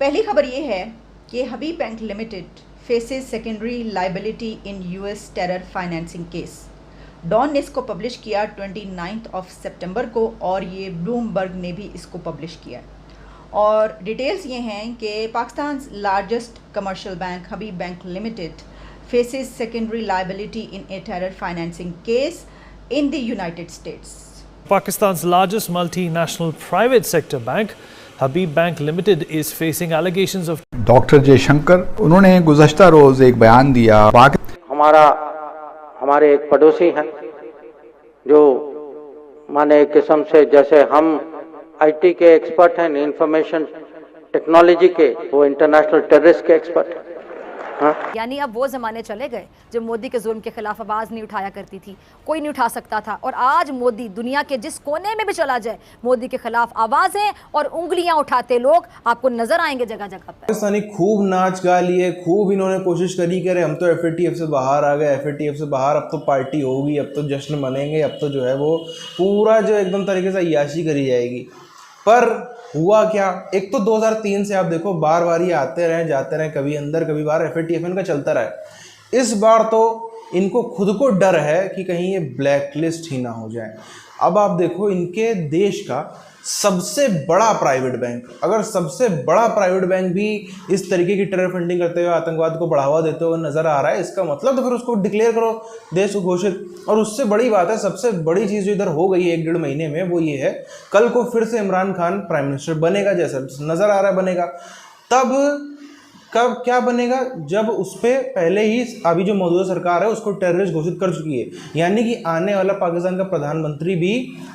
पहली खबर ये है कि Habib bank limited faces secondary liability in US terror financing case. Dawn ने इसको पब्लिश किया 29 सितंबर को और ये ब्लूमबर्ग ने भी इसको पब्लिश किया। और डिटेल्स ये हैं कि Pakistan largest commercial bank Habib bank limited faces secondary liability in A terror financing case in the United States. Pakistan's largest multinational private sector bank, Habib Bank Limited, is facing allegations of doctor Jaishankar उन्होंने गुज़श्ता रोज एक बयान दिया। हमारे एक पड़ोसी हैं जो माने एक किस्म से जैसे हम आईटी के एक्सपर्ट हैं, इंफॉर्मेशन टेक्नोलॉजी के, वो इंटरनेशनल टेररिस्ट के एक्सपर्ट हैं। यानी अब वो ज़माने चले गए जब मोदी के जुल्म के खिलाफ आवाज़ नहीं उठाया करती थी, कोई नहीं उठा सकता था। और आज मोदी दुनिया के जिस कोने में भी चला जाए, मोदी के खिलाफ आवाज़ें और उंगलियां उठाते लोग आपको नजर आएंगे जगह जगह पर। पाकिस्तानी खूब नाच गा लिए, खूब इन्होंने कोशिश करी करे हम तो एफएटीएफ से बाहर आ गए, एफएटीएफ से बाहर, अब तो पार्टी होगी, अब तो जश्न मनेंगे, अब तो जो है वो पूरा जो एकदम तरीके से अय्याशी करी जाएगी। पर हुआ क्या, एक तो 2003 से आप देखो बार बार ये आते रहे जाते रहे, कभी अंदर कभी बाहर, एफएटीएफ इनका चलता रहा। इस बार तो इनको खुद को डर है कि कहीं ये ब्लैक लिस्ट ही ना हो जाए। अब आप देखो इनके देश का सबसे बड़ा प्राइवेट बैंक, अगर सबसे बड़ा प्राइवेट बैंक भी इस तरीके की टेरर फंडिंग करते हुए आतंकवाद को बढ़ावा देते हुए नजर आ रहा है, इसका मतलब तो फिर उसको डिक्लेयर करो, देश को घोषित। और उससे बड़ी बात है, सबसे बड़ी चीज़ जो इधर हो गई है 1-1.5 महीने में, वो ये है कल को फिर से इमरान खान प्राइम मिनिस्टर बनेगा, जैसा नजर आ रहा है बनेगा। तब कब क्या बनेगा, जब उस पर पहले ही अभी जो मौजूदा सरकार है उसको टेररिस्ट घोषित कर चुकी है, यानी कि आने वाला पाकिस्तान का प्रधानमंत्री भी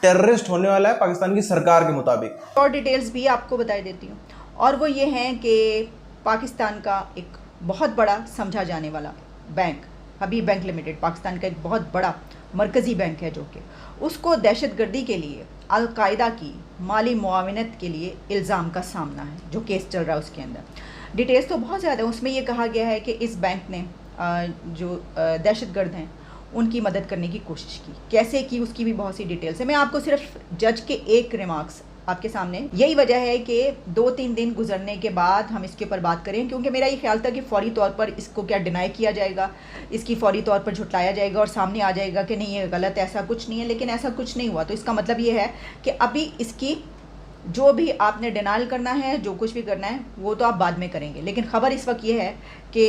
टेररिस्ट होने वाला है पाकिस्तान की सरकार के मुताबिक। और डिटेल्स भी आपको बता देती हूँ, और वो ये हैं कि पाकिस्तान का एक बहुत बड़ा समझा जाने वाला बैंक हबीब बैंक लिमिटेड पाकिस्तान का एक बहुत बड़ा मरकज़ी बैंक है, जो कि उसको दहशतगर्दी के लिए अल-कायदा की माली मुआवनत के लिए इल्ज़ाम का सामना है, जो केस चल रहा है उसके अंदर। डिटेल्स तो बहुत ज़्यादा है, उसमें ये कहा गया है कि इस बैंक ने जो दहशतगर्द हैं उनकी मदद करने की कोशिश की। कैसे की उसकी भी बहुत सी डिटेल्स है। मैं आपको सिर्फ जज के एक रिमार्क्स आपके सामने, यही वजह है कि 2-3 दिन गुजरने के बाद हम इसके ऊपर बात करें, क्योंकि मेरा ये ख्याल था कि फ़ौरी तौर पर इसको क्या डिनाई किया जाएगा, इसकी फ़ौरी तौर पर झुटलाया जाएगा और सामने आ जाएगा कि नहीं ये गलत, ऐसा कुछ नहीं है। लेकिन ऐसा कुछ नहीं हुआ, तो इसका मतलब ये है कि अभी इसकी जो भी आपने डिनाइल करना है, जो कुछ भी करना है, वो तो आप बाद में करेंगे। लेकिन ख़बर इस वक्त ये है कि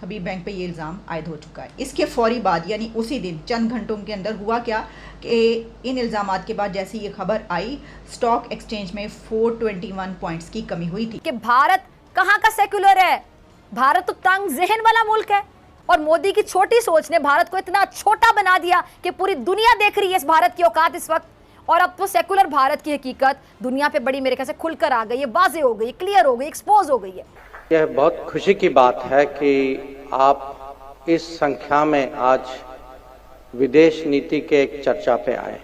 हबीब बैंक पे ये इल्ज़ाम आयद हो चुका है। इसके फ़ौरी बाद यानी उसी दिन चंद घंटों के अंदर हुआ क्या कि इन इल्ज़ामात के बाद जैसे ये खबर आई, स्टॉक एक्सचेंज में 421 पॉइंट्स की कमी हुई थी। कि भारत कहाँ का सेक्युलर है, भारत तो तंग जहन वाला मुल्क है, और मोदी की छोटी सोच ने भारत को इतना छोटा बना दिया कि पूरी दुनिया देख रही है इस भारत की औकात इस वक्त। और अब तो सेकुलर भारत की हकीकत दुनिया पे बड़ी मेरे ख्याल से खुलकर आ गई है, वाज़ेह हो गई है, क्लियर हो गई, एक्सपोज हो गई है। यह बहुत खुशी की बात है कि आप इस संख्या में आज विदेश नीति के एक चर्चा पे आए,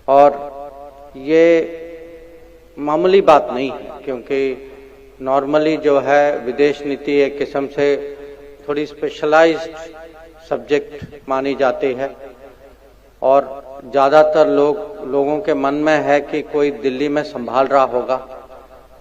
और ये मामूली बात नहीं है, क्योंकि नॉर्मली जो है विदेश नीति एक किस्म से थोड़ी स्पेशलाइज्ड सब्जेक्ट मानी जाती है, और ज़्यादातर लोगों के मन में है कि कोई दिल्ली में संभाल रहा होगा,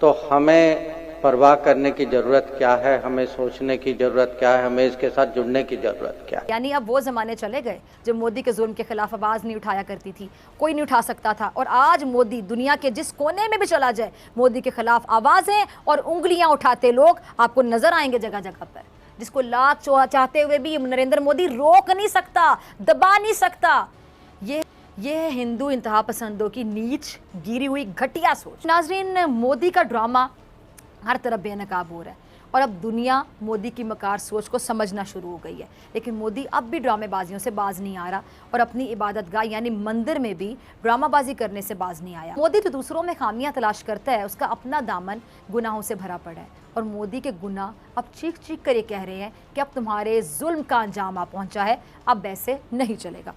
तो हमें परवाह करने की ज़रूरत क्या है, हमें सोचने की ज़रूरत क्या है, हमें इसके साथ जुड़ने की ज़रूरत क्या है। यानी अब वो ज़माने चले गए जब मोदी के जुल्म के खिलाफ आवाज़ नहीं उठाया करती थी, कोई नहीं उठा सकता था। और आज मोदी दुनिया के जिस कोने में भी चला जाए, मोदी के खिलाफ आवाज़ें और उंगलियां उठाते लोग आपको नजर आएंगे जगह जगह पर, जिसको लाख चाहते हुए भी नरेंद्र मोदी रोक नहीं सकता, दबा नहीं सकता। ये है हिंदू इंतहा पसंदों की नीच गिरी हुई घटिया सोच। नाजरीन, मोदी का ड्रामा हर तरफ बेनकाब हो रहा है, और अब दुनिया मोदी की मकार सोच को समझना शुरू हो गई है। लेकिन मोदी अब भी ड्रामेबाजियों से बाज नहीं आ रहा, और अपनी इबादतगाह यानी मंदिर में भी ड्रामाबाजी करने से बाज नहीं आया। मोदी तो दूसरों में खामियां तलाश करता है, उसका अपना दामन गुनाहों से भरा पड़ा है, और मोदी के गुनाह अब चीख चीख कर ये कह रहे हैं कि अब तुम्हारे जुल्म का अंजाम आ पहुंचा है, अब ऐसे नहीं चलेगा।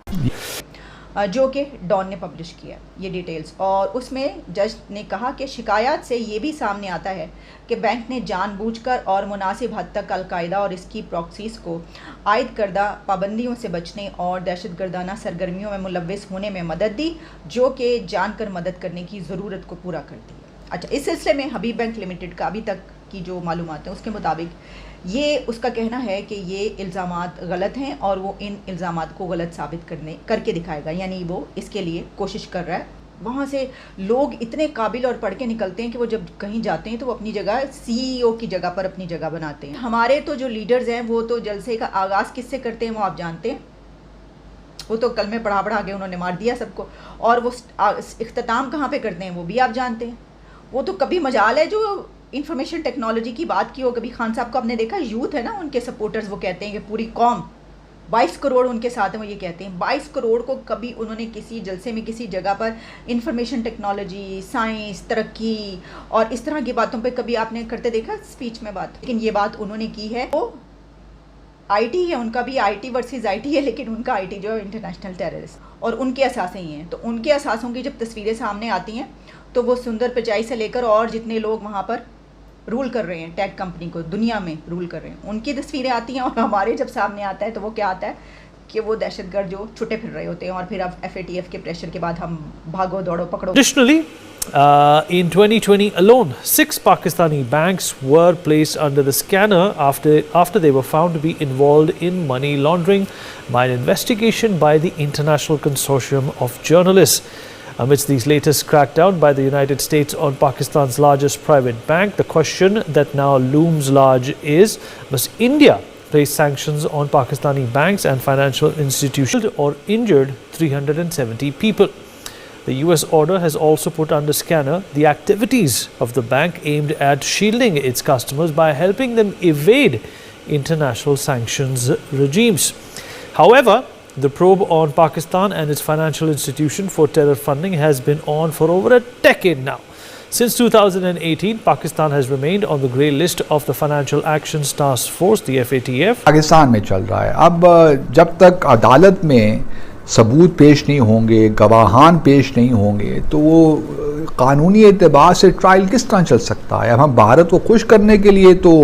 जो कि डॉन ने पब्लिश किया ये डिटेल्स, और उसमें जज ने कहा कि शिकायत से ये भी सामने आता है कि बैंक ने जानबूझकर और मुनासिब हद तक अल-कायदा और इसकी प्रॉक्सीज को आयद करदा पाबंदियों से बचने और दहशतगर्दाना सरगर्मियों में मुलव्विस होने में मदद दी, जो कि जानकर मदद करने की ज़रूरत को पूरा करती है। अच्छा, इस सिलसिले में हबीब बैंक लिमिटेड का अभी तक की जो मालूमात है उसके मुताबिक ये उसका कहना है कि ये इल्ज़ामात गलत हैं और वो इन इल्ज़ामात को गलत साबित करके दिखाएगा, यानी वो इसके लिए कोशिश कर रहा है। वहाँ से लोग इतने काबिल और पढ़ के निकलते हैं कि वो जब कहीं जाते हैं तो वो अपनी जगह CEO की जगह पर अपनी जगह बनाते हैं। हमारे तो जो लीडर्स हैं वो तो जलसे का आगाज़ किससे करते हैं वो आप जानते हैं, वो तो कल में पढ़ा के उन्होंने मार दिया सबको, और वो इख्तिताम कहाँ पे करते हैं वो भी आप जानते हैं। वो तो कभी मजाल है जो इंफॉर्मेशन टेक्नोलॉजी की बात की हो, कभी खान साहब को आपने देखा, यूथ है ना उनके सपोर्टर्स, वो कहते हैं कि पूरी कौम 22 करोड़ उनके साथ हैं, वो ये कहते हैं 22 करोड़ को कभी उन्होंने किसी जलसे में किसी जगह पर इंफॉर्मेशन टेक्नोलॉजी, साइंस, तरक्की और इस तरह की बातों पे कभी आपने करते देखा स्पीच में बात। लेकिन ये बात उन्होंने की है, वो IT है, उनका भी IT वर्सेस IT है, लेकिन उनका IT जो है इंटरनेशनल टेररिस्ट, और उनके असासे ही हैं। तो उनके असासों की जब तस्वीरें सामने आती हैं तो वो सुंदर पिचाई से लेकर और जितने लोग वहाँ पर रूल कर रहे हैं, टेक कंपनी को दुनिया में रूल कर रहे हैं, उनकी तस्वीरें आती हैं। और हमारे जब सामने आता है तो वो क्या आता है कि वो दहशतगर्द जो छुटे फिर रहे होते हैं, और फिर अब FATF के प्रेशर के बाद हम भागो दौड़ो पकड़ो। Additionally, in 2020 alone, 6 Pakistani banks were placed under the scanner after they were found to be involved in money laundering by an investigation by the International Consortium of Journalists. Amidst these latest crackdown by the United States on Pakistan's largest private bank, the question that now looms large is, must India place sanctions on Pakistani banks and financial institutions or injured 370 people? The US order has also put under scanner the activities of the bank aimed at shielding its customers by helping them evade international sanctions regimes. However, the probe on Pakistan and its financial institution for terror funding has been on for over a decade now. Since 2018, Pakistan has remained on the grey list of the Financial Actions Task Force, the FATF. Pakistan में चल रहा है। अब जब तक अदालत में सबूत पेश नहीं होंगे, गवाहान पेश नहीं होंगे, तो वो कानूनी एतबार से ट्रायल किस तरह चल सकता है। अब हम भारत को खुश करने के लिए तो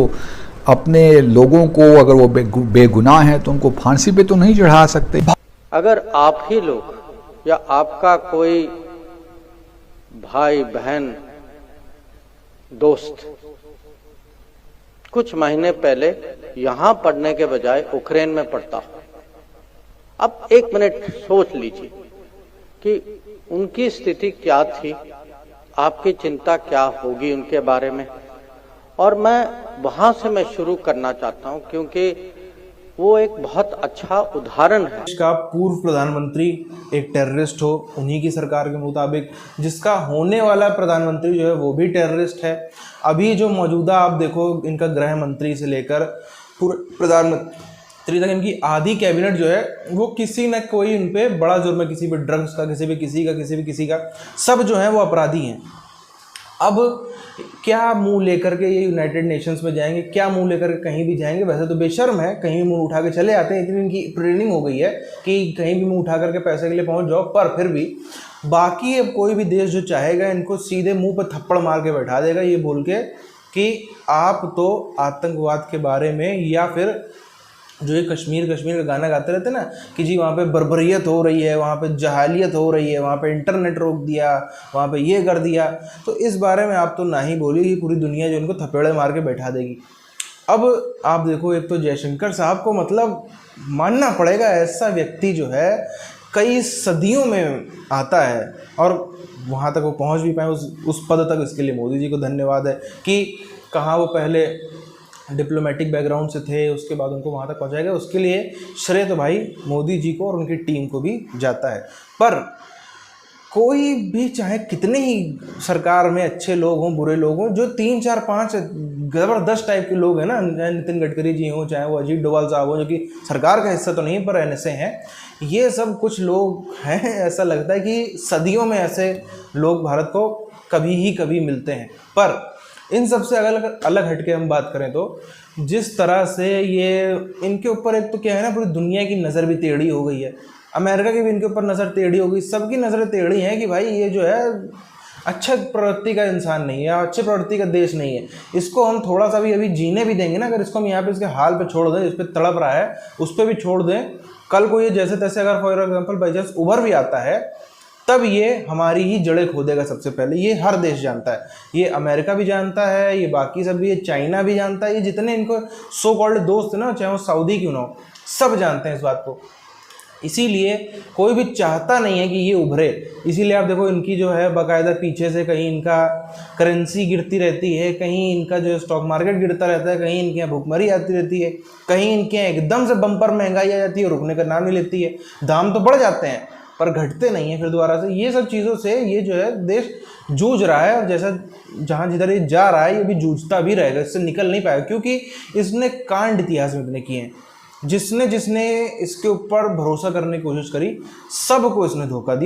अपने लोगों को, अगर वो बेगुनाह हैं तो उनको फांसी पे तो नहीं चढ़ा सकते। अगर आप ही लोग या आपका कोई भाई बहन दोस्त कुछ महीने पहले यहां पढ़ने के बजाय यूक्रेन में पढ़ता हो, अब 1 मिनट सोच लीजिए कि उनकी स्थिति क्या थी, आपकी चिंता क्या होगी उनके बारे में। और मैं वहां से मैं शुरू करना चाहता हूं क्योंकि वो एक बहुत अच्छा उदाहरण है। देश का पूर्व प्रधानमंत्री एक टेररिस्ट हो, उन्हीं की सरकार के मुताबिक, जिसका होने वाला प्रधानमंत्री जो है वो भी टेररिस्ट है। अभी जो मौजूदा आप देखो, इनका गृह मंत्री से लेकर पूर्व प्रधानमंत्री तक इनकी आधी कैबिनेट जो है वो किसी न कोई उन पे बड़ा जुर्म है, किसी पे ड्रग्स का, किसी का सब जो है वो अपराधी हैं। अब क्या मुंह लेकर के ये यूनाइटेड नेशंस में जाएंगे, क्या मुंह लेकर के कहीं भी जाएंगे। वैसे तो बेशर्म है, कहीं भी मुंह उठा के चले आते हैं, इतनी इनकी ट्रेनिंग हो गई है कि कहीं भी मुंह उठा करके पैसे के लिए पहुंच जाओ। पर फिर भी बाकी अब कोई भी देश जो चाहेगा इनको सीधे मुंह पर थप्पड़ मार के बैठा देगा, ये बोल के कि आप तो आतंकवाद के बारे में, या फिर जो ये कश्मीर का गाना गाते रहते ना कि जी वहाँ पे बर्बरियत हो रही है, वहाँ पे जहालियत हो रही है, वहाँ पे इंटरनेट रोक दिया, वहाँ पे ये कर दिया, तो इस बारे में आप तो ना ही बोलिए, ये पूरी दुनिया जो इनको थपेड़े मार के बैठा देगी। अब आप देखो, एक तो जयशंकर साहब को मतलब मानना पड़ेगा, ऐसा व्यक्ति जो है कई सदियों में आता है और वहाँ तक वो पहुँच भी पाए उस पद तक, इसके लिए मोदी जी को धन्यवाद है कि कहाँ वो पहले डिप्लोमेटिक बैकग्राउंड से थे, उसके बाद उनको वहाँ तक पहुँचाया गया। उसके लिए श्रेय तो भाई मोदी जी को और उनकी टीम को भी जाता है। पर कोई भी, चाहे कितने ही सरकार में अच्छे लोग हों, बुरे लोग हों, जो 3, 4, 5 ज़बरदस्त टाइप के लोग हैं ना, चाहे नितिन गडकरी जी हों, चाहे वो अजीत डोभाल साहब हों, जो कि सरकार का हिस्सा तो नहीं पर NSA हैं, ये सब कुछ लोग हैं, ऐसा लगता है कि सदियों में ऐसे लोग भारत को कभी मिलते हैं। पर इन सब से अलग हट के हम बात करें तो जिस तरह से ये इनके ऊपर, एक तो क्या है ना, पूरी दुनिया की नज़र भी टेढ़ी हो गई है, अमेरिका की भी इनके ऊपर नज़र टेढ़ी हो गई, सबकी नज़रें टेढ़ी हैं कि भाई ये जो है अच्छा प्रवृत्ति का इंसान नहीं है, अच्छे प्रवृत्ति का देश नहीं है, इसको हम थोड़ा सा भी अभी जीने भी देंगे ना, अगर इसको हम यहाँ पे इसके हाल पे छोड़ दें, जिस पे तड़प रहा है उस पर भी छोड़ दें, कल को ये जैसे तैसे अगर फॉर एग्जाम्पल बाई चांस उभर भी आता है तब ये हमारी ही जड़ें खोदेगा सबसे पहले। ये हर देश जानता है, ये अमेरिका भी जानता है, ये बाकी सब भी, ये चाइना भी जानता है, ये जितने इनको सो कॉल्ड दोस्त है ना, चाहे वो सऊदी क्यों ना हो, सब जानते हैं इस बात को। इसीलिए कोई भी चाहता नहीं है कि ये उभरे। इसीलिए आप देखो इनकी जो है बाकायदा पीछे से कहीं इनका करेंसी गिरती रहती है, कहीं इनका जो स्टॉक मार्केट गिरता रहता है, कहीं इनके यहाँ भुखमरी आती रहती है, कहीं इनके यहाँ एकदम से बम्पर महंगाई आ जाती है, रुकने का नाम नहीं लेती है। दाम तो बढ़ जाते हैं पर घटते नहीं है फिर दोबारा से। ये सब चीज़ों से ये जो है देश जूझ रहा है, और जैसा जहाँ जिधर ये जा रहा है ये भी जूझता भी रहेगा, इससे निकल नहीं पाएगा, क्योंकि इसने कांड इतिहास में इतने किए हैं। जिसने जिसने इसके ऊपर भरोसा करने की कोशिश करी सबको इसने धोखा दिया।